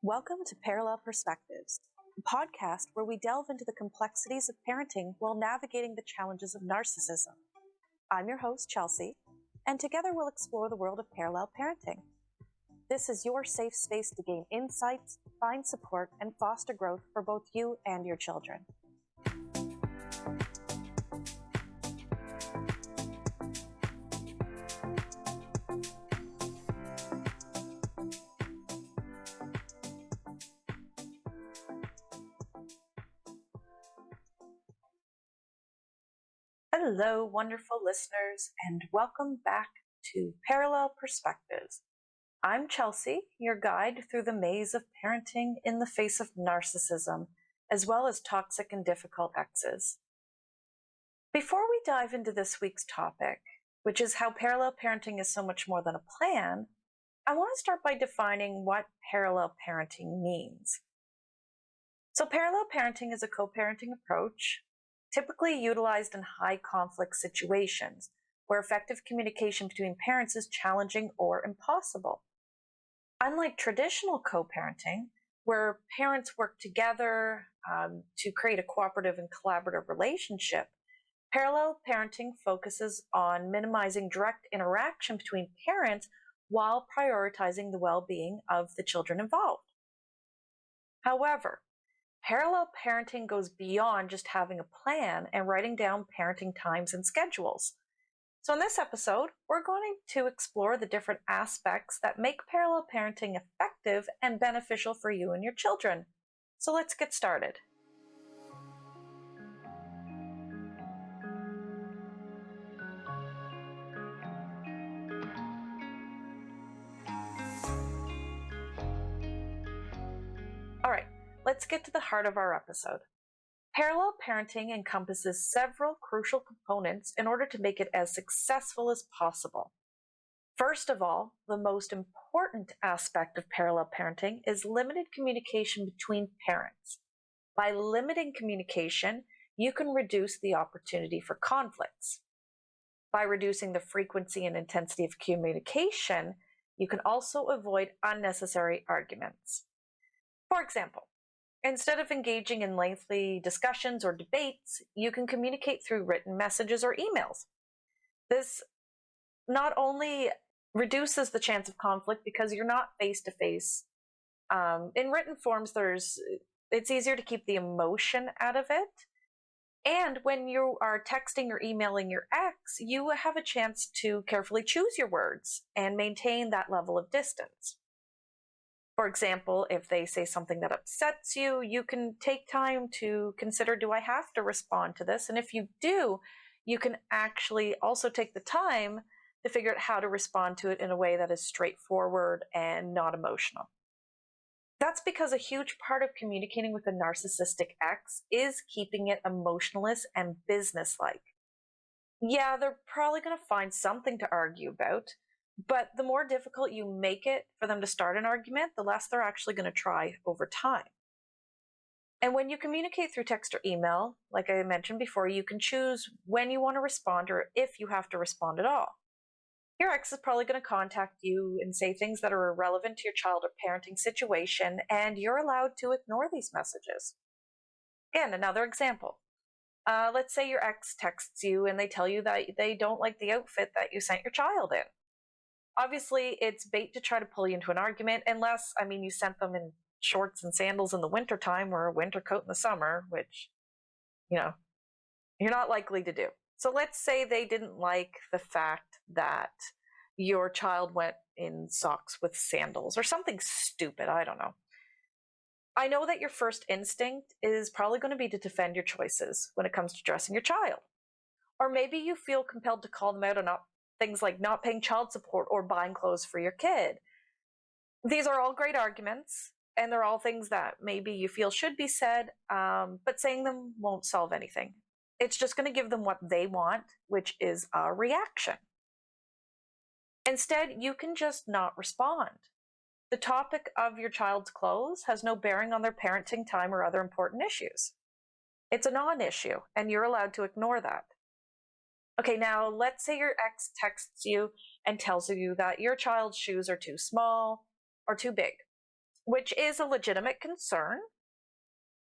Welcome to Parallel Perspectives, a podcast where we delve into the complexities of parenting while navigating the challenges of narcissism. I'm your host, Chelsea, and together we'll explore the world of parallel parenting. This is your safe space to gain insights, find support, and foster growth for both you and your children. Hello, wonderful listeners, and welcome back to Parallel Perspectives. I'm Chelsea, your guide through the maze of parenting in the face of narcissism, as well as toxic and difficult exes. Before we dive into this week's topic, which is how parallel parenting is so much more than a plan, I want to start by defining what parallel parenting means. So parallel parenting is a co-parenting approach typically utilized in high-conflict situations where effective communication between parents is challenging or impossible. Unlike traditional co-parenting, where parents work together to create a cooperative and collaborative relationship, parallel parenting focuses on minimizing direct interaction between parents while prioritizing the well-being of the children involved. However, parallel parenting goes beyond just having a plan and writing down parenting times and schedules. So in this episode, we're going to explore the different aspects that make parallel parenting effective and beneficial for you and your children. So let's get started. All right. Let's get to the heart of our episode. Parallel parenting encompasses several crucial components in order to make it as successful as possible. First of all, the most important aspect of parallel parenting is limited communication between parents. By limiting communication, you can reduce the opportunity for conflicts. By reducing the frequency and intensity of communication, you can also avoid unnecessary arguments. For example, instead of engaging in lengthy discussions or debates, you can communicate through written messages or emails. This not only reduces the chance of conflict because you're not face-to-face. In written forms, it's easier to keep the emotion out of it. And when you are texting or emailing your ex, you have a chance to carefully choose your words and maintain that level of distance. For example, if they say something that upsets you, you can take time to consider, do I have to respond to this? And if you do, you can actually also take the time to figure out how to respond to it in a way that is straightforward and not emotional. That's because a huge part of communicating with a narcissistic ex is keeping it emotionless and businesslike. Yeah, they're probably going to find something to argue about, but the more difficult you make it for them to start an argument, the less they're actually going to try over time. And when you communicate through text or email, like I mentioned before, you can choose when you want to respond or if you have to respond at all. Your ex is probably going to contact you and say things that are irrelevant to your child or parenting situation, and you're allowed to ignore these messages. Again, another example. Let's say your ex texts you and they tell you that they don't like the outfit that you sent your child in. Obviously, it's bait to try to pull you into an argument, unless, you sent them in shorts and sandals in the wintertime or a winter coat in the summer, which, you're not likely to do. So let's say they didn't like the fact that your child went in socks with sandals or something stupid, I don't know. I know that your first instinct is probably going to be to defend your choices when it comes to dressing your child. Or maybe you feel compelled to call them out on things like not paying child support or buying clothes for your kid. These are all great arguments, and they're all things that maybe you feel should be said, but saying them won't solve anything. It's just going to give them what they want, which is a reaction. Instead, you can just not respond. The topic of your child's clothes has no bearing on their parenting time or other important issues. It's a non-issue, and you're allowed to ignore that. Okay, now let's say your ex texts you and tells you that your child's shoes are too small or too big. which is a legitimate concern,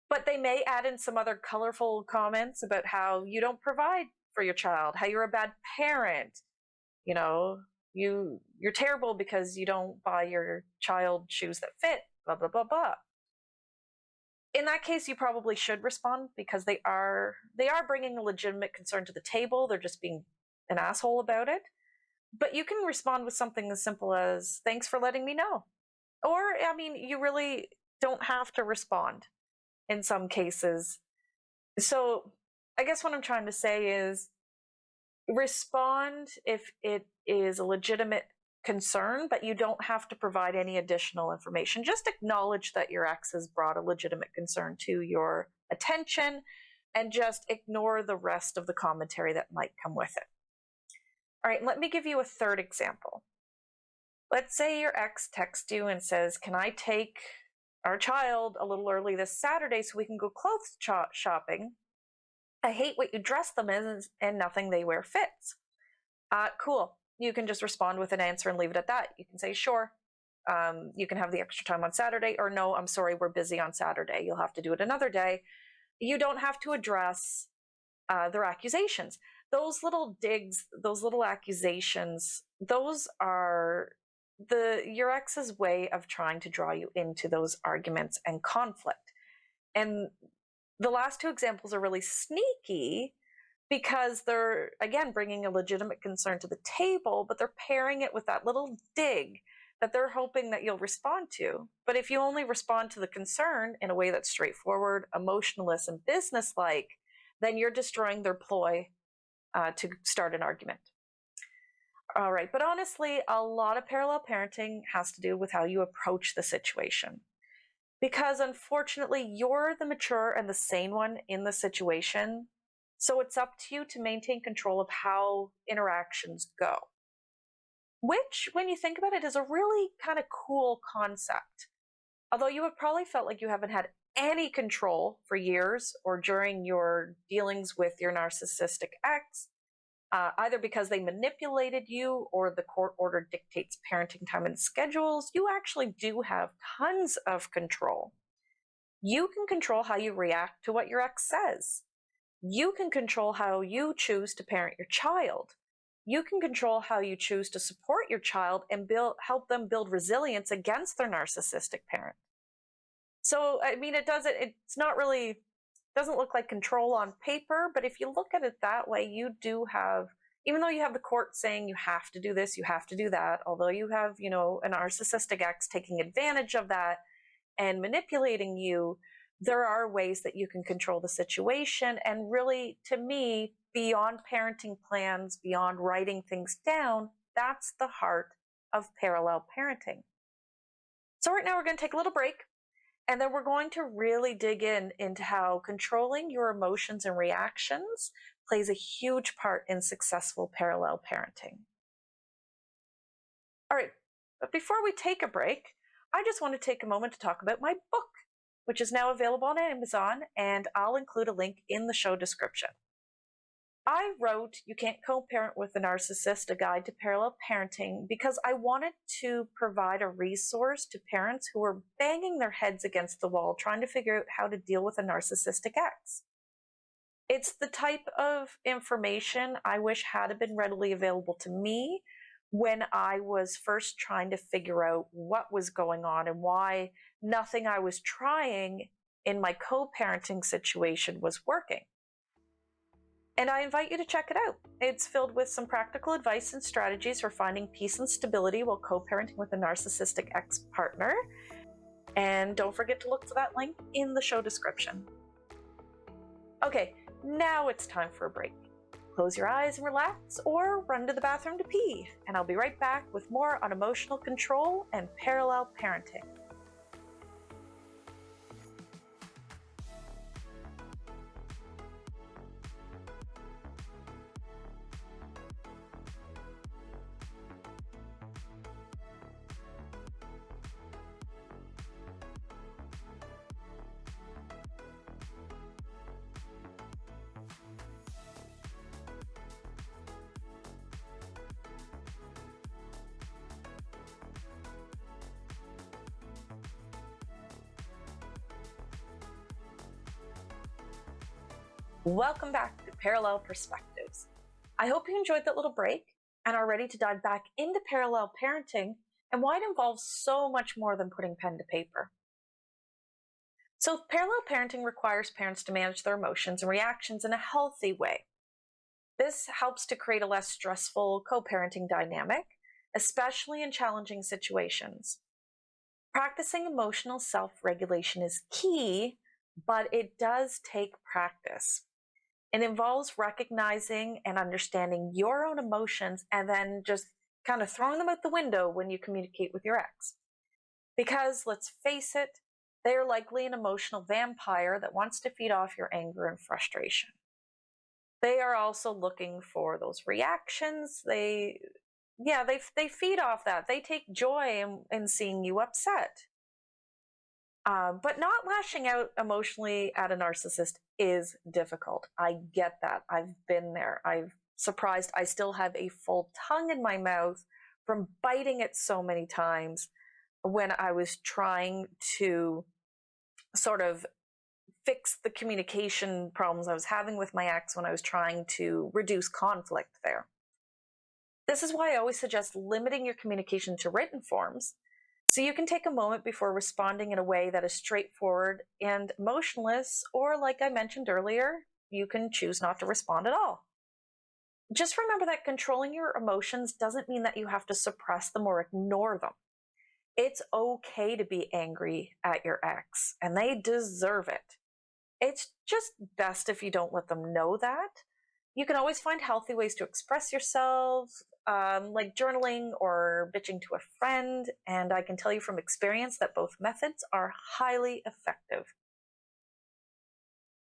but they may add in some other colorful comments about how you don't provide for your child, how you're a bad parent, you know, you're terrible because you don't buy your child shoes that fit, blah blah blah blah. In that case, you probably should respond because they are bringing a legitimate concern to the table. They're just being an asshole about it. But you can respond with something as simple as, thanks for letting me know. Or, I mean, you really don't have to respond in some cases. So I guess what I'm trying to say is respond if it is a legitimate concern, but you don't have to provide any additional information. Just acknowledge that your ex has brought a legitimate concern to your attention and just ignore the rest of the commentary that might come with it. All right, let me give you a third example. Let's say your ex texts you and says, can I take our child a little early this Saturday so we can go clothes shopping? I hate what you dress them in and nothing they wear fits. Cool. You can just respond with an answer and leave it at that. You can say, sure, you can have the extra time on Saturday, or no, I'm sorry, we're busy on Saturday. You'll have to do it another day. You don't have to address their accusations. Those little digs, those little accusations, those are your ex's way of trying to draw you into those arguments and conflict. And the last two examples are really sneaky because they're, again, bringing a legitimate concern to the table, but they're pairing it with that little dig that they're hoping that you'll respond to. But if you only respond to the concern in a way that's straightforward, emotionless, and businesslike, then you're destroying their ploy to start an argument. All right, but honestly, a lot of parallel parenting has to do with how you approach the situation. Because unfortunately, you're the mature and the sane one in the situation, so it's up to you to maintain control of how interactions go. Which, when you think about it, is a really kind of cool concept. Although you have probably felt like you haven't had any control for years or during your dealings with your narcissistic ex, either because they manipulated you or the court order dictates parenting time and schedules, you actually do have tons of control. You can control how you react to what your ex says. You can control how you choose to parent your child. You can control how you choose to support your child and help them build resilience against their narcissistic parent. So, I mean, it's not really, doesn't look like control on paper, but if you look at it that way, you do have, even though you have the court saying you have to do this, you have to do that, although you have, a narcissistic ex taking advantage of that and manipulating you, there are ways that you can control the situation. And really, to me, beyond parenting plans, beyond writing things down, that's the heart of parallel parenting. So right now we're going to take a little break. And then we're going to really dig into how controlling your emotions and reactions plays a huge part in successful parallel parenting. All right, but before we take a break, I just want to take a moment to talk about my book, which is now available on Amazon, and I'll include a link in the show description. I wrote You Can't Co-Parent with a Narcissist, a guide to parallel parenting, because I wanted to provide a resource to parents who were banging their heads against the wall trying to figure out how to deal with a narcissistic ex. It's the type of information I wish had been readily available to me when I was first trying to figure out what was going on and why nothing I was trying in my co-parenting situation was working. And I invite you to check it out. It's filled with some practical advice and strategies for finding peace and stability while co-parenting with a narcissistic ex-partner. And don't forget to look for that link in the show description. Okay, now it's time for a break. Close your eyes and relax, or run to the bathroom to pee, and I'll be right back with more on emotional control and parallel parenting. Welcome back to Parallel Perspectives. I hope you enjoyed that little break and are ready to dive back into parallel parenting and why it involves so much more than putting pen to paper. So, parallel parenting requires parents to manage their emotions and reactions in a healthy way. This helps to create a less stressful co-parenting dynamic, especially in challenging situations. Practicing emotional self-regulation is key, but it does take practice. It involves recognizing and understanding your own emotions and then just kind of throwing them out the window when you communicate with your ex. Because let's face it, they are likely an emotional vampire that wants to feed off your anger and frustration. They are also looking for those reactions. They feed off that. They take joy in seeing you upset. But not lashing out emotionally at a narcissist is difficult. I get that. I've been there. I've surprised. I still have a full tongue in my mouth from biting it so many times when I was trying to sort of fix the communication problems I was having with my ex when I was trying to reduce conflict there. This is why I always suggest limiting your communication to written forms so you can take a moment before responding in a way that is straightforward and emotionless, or like I mentioned earlier, you can choose not to respond at all. Just remember that controlling your emotions doesn't mean that you have to suppress them or ignore them. It's okay to be angry at your ex, and they deserve it. It's just best if you don't let them know that. You can always find healthy ways to express yourself, like journaling or bitching to a friend, and I can tell you from experience that both methods are highly effective.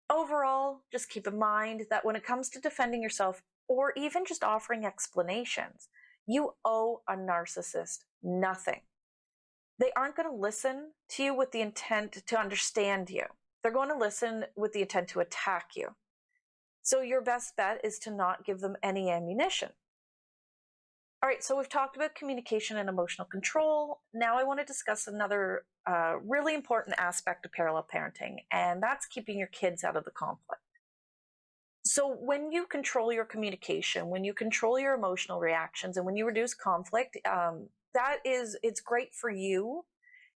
Overall, just keep in mind that when it comes to defending yourself or even just offering explanations, you owe a narcissist nothing. They aren't going to listen to you with the intent to understand you. They're going to listen with the intent to attack you. So your best bet is to not give them any ammunition. All right, so we've talked about communication and emotional control. Now I want to discuss another really important aspect of parallel parenting, and that's keeping your kids out of the conflict. So when you control your communication, when you control your emotional reactions, and when you reduce conflict, it's great for you.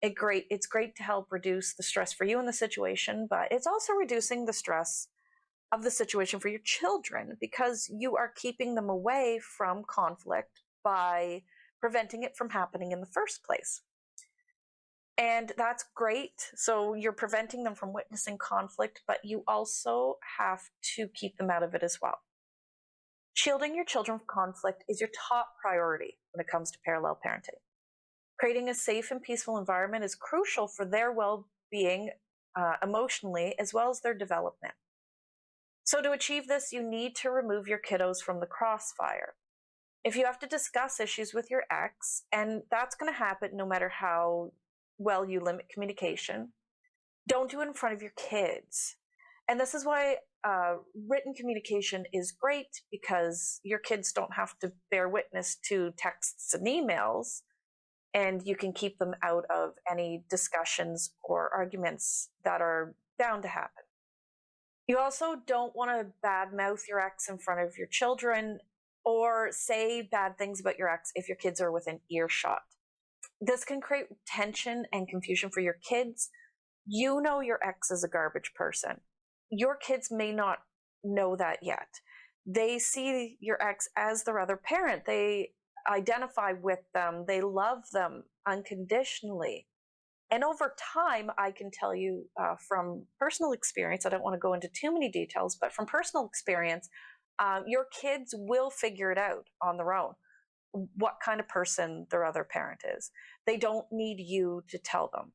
It's great to help reduce the stress for you in the situation, but it's also reducing the stress of the situation for your children because you are keeping them away from conflict by preventing it from happening in the first place. And that's great. So you're preventing them from witnessing conflict, but you also have to keep them out of it as well. Shielding your children from conflict is your top priority when it comes to parallel parenting. Creating a safe and peaceful environment is crucial for their well-being emotionally as well as their development. So to achieve this, you need to remove your kiddos from the crossfire. If you have to discuss issues with your ex, and that's going to happen no matter how well you limit communication, don't do it in front of your kids. And this is why written communication is great, because your kids don't have to bear witness to texts and emails, and you can keep them out of any discussions or arguments that are bound to happen. You also don't want to badmouth your ex in front of your children or say bad things about your ex if your kids are within earshot. This can create tension and confusion for your kids. You know your ex is a garbage person. Your kids may not know that yet. They see your ex as their other parent. They identify with them. They love them unconditionally. And over time, I can tell you from personal experience, I don't want to go into too many details, but from personal experience, your kids will figure it out on their own, what kind of person their other parent is. They don't need you to tell them.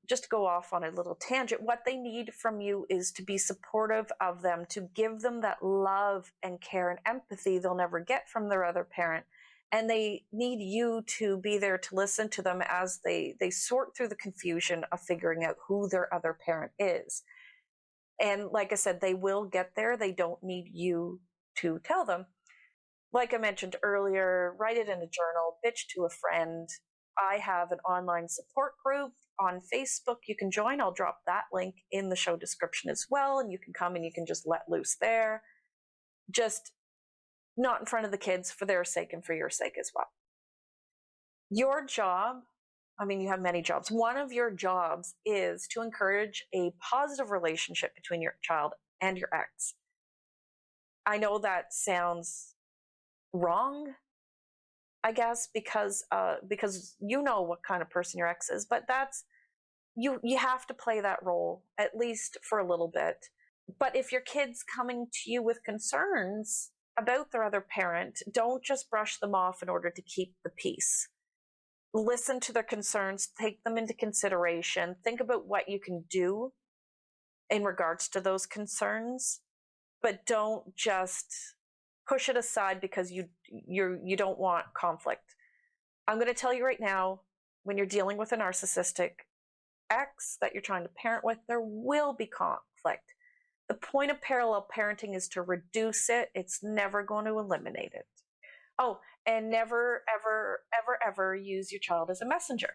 Just to go off on a little tangent, what they need from you is to be supportive of them, to give them that love and care and empathy they'll never get from their other parent. And they need you to be there to listen to them as they sort through the confusion of figuring out who their other parent is. And like I said, they will get there. They don't need you to tell them. Like I mentioned earlier, write it in a journal, bitch to a friend. I have an online support group on Facebook, you can join. I'll drop that link in the show description as well, and you can come and you can just let loose there. Just not in front of the kids, for their sake and for your sake as well. Your job, I mean, you have many jobs. One of your jobs is to encourage a positive relationship between your child and your ex. I know that sounds wrong, I guess, because you know what kind of person your ex is, but that's you have to play that role, at least for a little bit. But if your kid's coming to you with concerns about their other parent, don't just brush them off in order to keep the peace. Listen to their concerns, take them into consideration, think about what you can do in regards to those concerns, but don't just push it aside because you don't want conflict. I'm going to tell you right now, when you're dealing with a narcissistic ex that you're trying to parent with, there will be conflict. The point of parallel parenting is to reduce it. It's never going to eliminate it. Oh, and never, ever, ever, ever use your child as a messenger.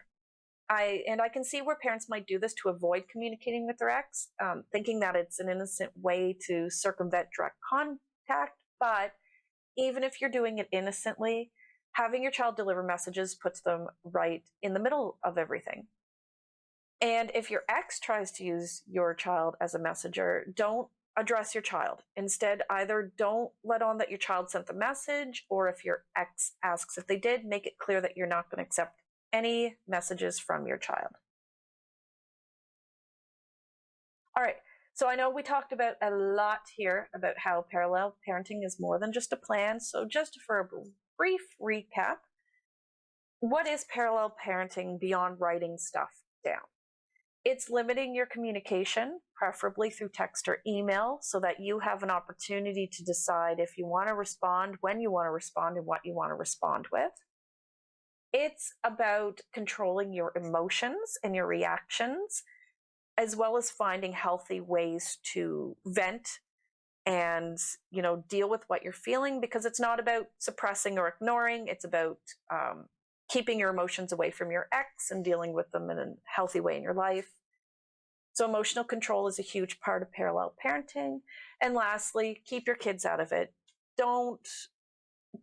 I can see where parents might do this to avoid communicating with their ex, thinking that it's an innocent way to circumvent direct contact. But even if you're doing it innocently, having your child deliver messages puts them right in the middle of everything. And if your ex tries to use your child as a messenger, don't address your child. Instead, either don't let on that your child sent the message, or if your ex asks if they did, make it clear that you're not going to accept any messages from your child. All right, so I know we talked about a lot here about how parallel parenting is more than just a plan. So just for a brief recap, what is parallel parenting beyond writing stuff down? It's limiting your communication, preferably through text or email, so that you have an opportunity to decide if you want to respond, when you want to respond, and what you want to respond with. It's about controlling your emotions and your reactions, as well as finding healthy ways to vent and, deal with what you're feeling, because it's not about suppressing or ignoring. It's about keeping your emotions away from your ex and dealing with them in a healthy way in your life. So emotional control is a huge part of parallel parenting. And lastly, keep your kids out of it. Don't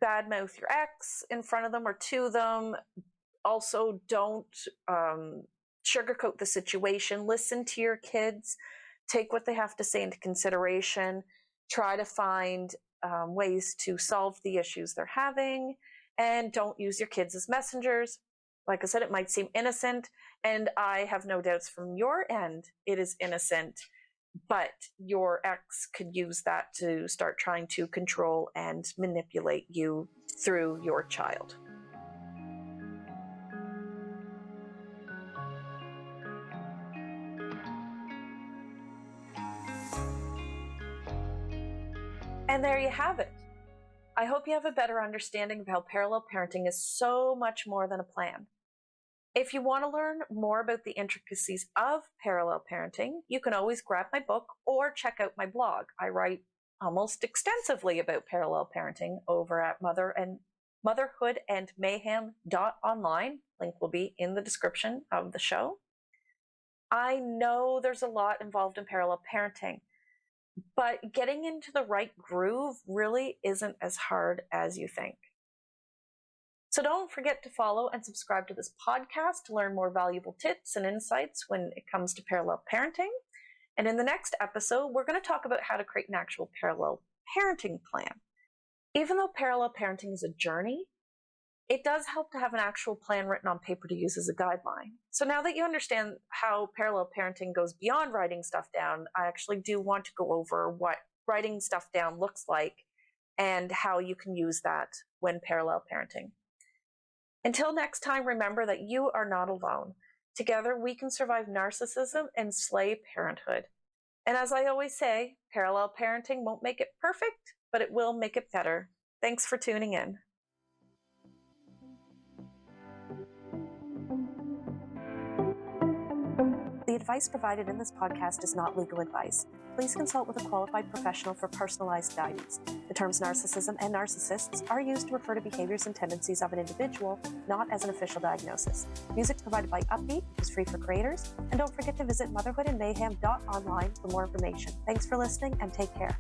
badmouth your ex in front of them or to them. Also, don't sugarcoat the situation. Listen to your kids. Take what they have to say into consideration. Try to find ways to solve the issues they're having. And don't use your kids as messengers. Like I said, it might seem innocent, and I have no doubts from your end it is innocent, but your ex could use that to start trying to control and manipulate you through your child. And there you have it. I hope you have a better understanding of how parallel parenting is so much more than a plan. If you want to learn more about the intricacies of parallel parenting, you can always grab my book or check out my blog. I write almost extensively about parallel parenting over at Motherhood+Mayhem.online. Link will be in the description of the show. I know there's a lot involved in parallel parenting, but getting into the right groove really isn't as hard as you think. So don't forget to follow and subscribe to this podcast to learn more valuable tips and insights when it comes to parallel parenting. And in the next episode, we're going to talk about how to create an actual parallel parenting plan. Even though parallel parenting is a journey, it does help to have an actual plan written on paper to use as a guideline. So now that you understand how parallel parenting goes beyond writing stuff down, I actually do want to go over what writing stuff down looks like and how you can use that when parallel parenting. Until next time, remember that you are not alone. Together, we can survive narcissism and slay parenthood. And as I always say, parallel parenting won't make it perfect, but it will make it better. Thanks for tuning in. advice provided in this podcast is not legal advice. Please consult with a qualified professional for personalized guidance. The terms narcissism and narcissists are used to refer to behaviors and tendencies of an individual, not as an official diagnosis. Music provided by Upbeat is free for creators, and don't forget to visit motherhoodandmayhem.online for more information. Thanks for listening, and take care.